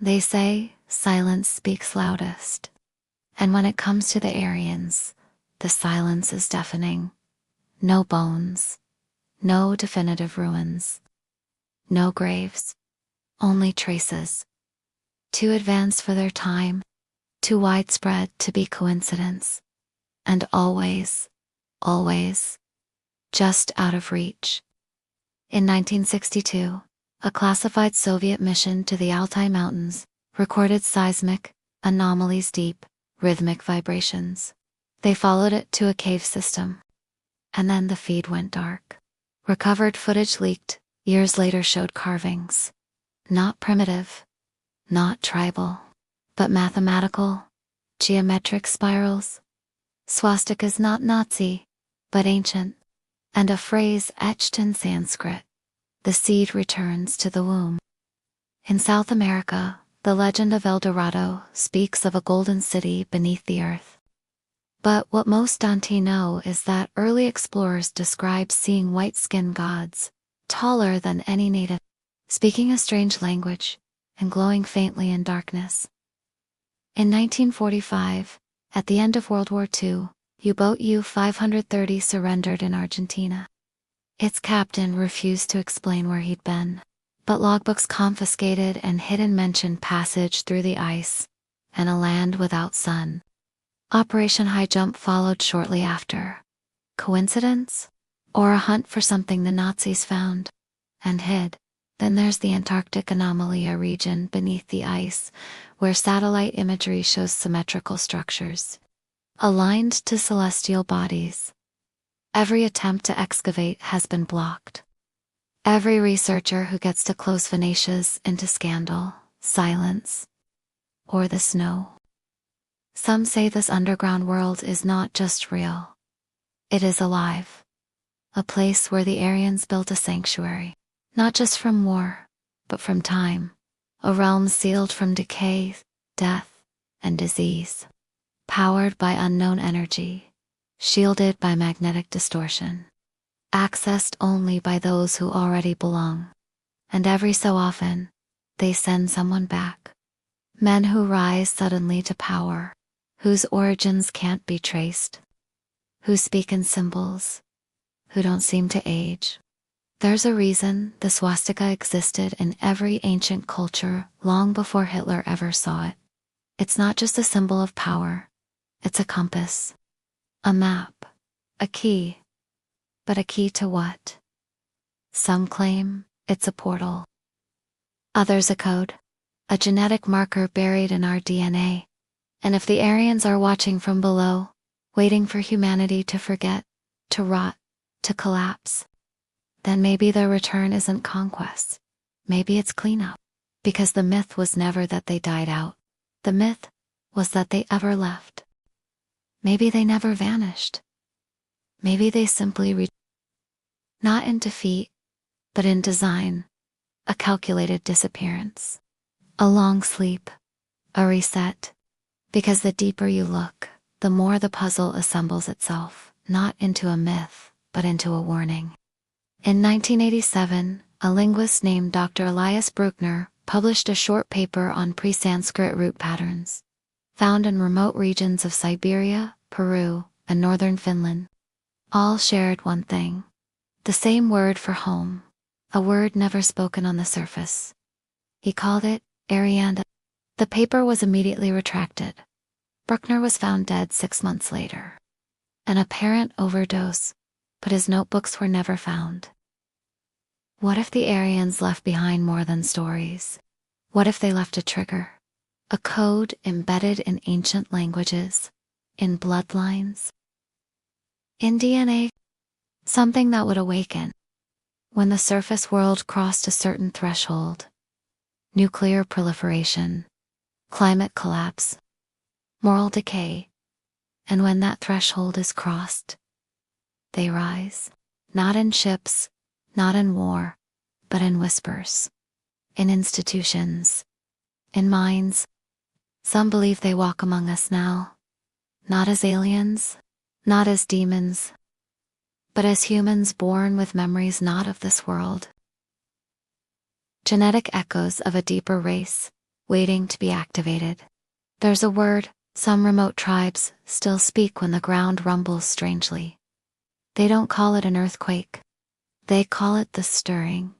They say silence speaks loudest. And when it comes to the Aryans, the silence is deafening. No bones, no definitive ruins, no graves, only traces. Too advanced for their time, too widespread to be coincidence, and always, always, just out of reach. In 1962, a classified Soviet mission to the Altai Mountains recorded seismic anomalies, deep, rhythmic vibrations. They followed it to a cave system. And then the feed went dark. Recovered footage leaked, years later showed carvings. Not primitive, not tribal, but mathematical, geometric spirals. Swastikas not Nazi, but ancient. And a phrase etched in Sanskrit. The seed returns to the womb. In South America, the legend of El Dorado speaks of a golden city beneath the earth. But what most don't know is that early explorers described seeing white-skinned gods, taller than any native, speaking a strange language, and glowing faintly in darkness. In 1945, at the end of World War II, U-boat U-530 surrendered in Argentina. Its captain refused to explain where he'd been, but logbooks confiscated and hidden mentioned passage through the ice, and a land without sun. Operation High Jump followed shortly after. Coincidence? Or a hunt for something the Nazis found and hid? Then there's the Antarctic anomaly, a region beneath the ice where satellite imagery shows symmetrical structures aligned to celestial bodies. Every attempt to excavate has been blocked. Every researcher who gets too close vanishes into scandal, silence, or the snow. Some say this underground world is not just real. It is alive. A place where the Aryans built a sanctuary, not just from war, but from time. A realm sealed from decay, death, and disease. Powered by unknown energy. Shielded by magnetic distortion. Accessed only by those who already belong. And every so often, they send someone back. Men who rise suddenly to power. Whose origins can't be traced. Who speak in symbols. Who don't seem to age. There's a reason the swastika existed in every ancient culture long before Hitler ever saw it. It's not just a symbol of power. It's a compass. A map. A key. But a key to what? Some claim it's a portal. Others a code. A genetic marker buried in our DNA. And if the Aryans are watching from below, waiting for humanity to forget, to rot, to collapse, then maybe their return isn't conquest. Maybe it's cleanup. Because the myth was never that they died out. The myth was that they ever left. Maybe they never vanished. Maybe they simply not in defeat, but in design. A calculated disappearance. A long sleep. A reset. Because the deeper you look, the more the puzzle assembles itself, not into a myth, but into a warning. In 1987, a linguist named Dr. Elias Bruckner published a short paper on pre-Sanskrit root patterns, found in remote regions of Siberia, Peru, and northern Finland. All shared one thing. The same word for home, a word never spoken on the surface. He called it Aryanda. The paper was immediately retracted. Bruckner was found dead 6 months later. An apparent overdose, but his notebooks were never found. What if the Aryans left behind more than stories? What if they left a trigger? A code embedded in ancient languages, in bloodlines, in DNA? Something that would awaken when the surface world crossed a certain threshold. Nuclear proliferation, climate collapse, moral decay. And when that threshold is crossed, they rise, not in ships, not in war, but in whispers, in institutions, in minds. Some believe they walk among us now, not as aliens, not as demons, but as humans born with memories not of this world. Genetic echoes of a deeper race, waiting to be activated. There's a word some remote tribes still speak when the ground rumbles strangely. They don't call it an earthquake. They call it the stirring.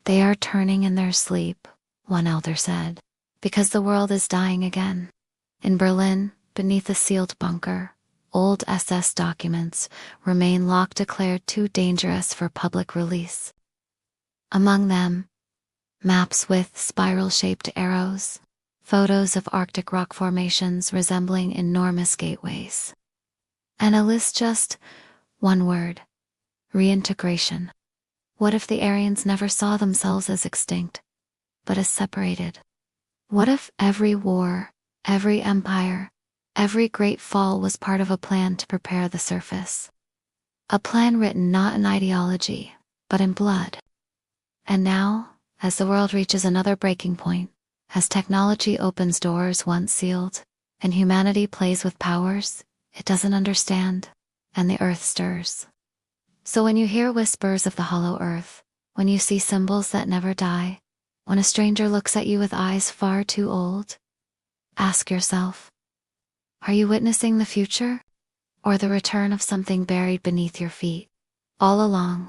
They are turning in their sleep, one elder said, because the world is dying again. In Berlin, beneath a sealed bunker, old SS documents remain locked, declared too dangerous for public release. Among them, maps with spiral-shaped arrows, photos of Arctic rock formations resembling enormous gateways. And a list just one word: reintegration. What if the Aryans never saw themselves as extinct, but as separated? What if every war, every empire, every great fall was part of a plan to prepare the surface? A plan written not in ideology, but in blood. And now, as the world reaches another breaking point, as technology opens doors once sealed, and humanity plays with powers it doesn't understand, and the earth stirs. So when you hear whispers of the hollow earth, when you see symbols that never die, when a stranger looks at you with eyes far too old, ask yourself, are you witnessing the future, or the return of something buried beneath your feet all along?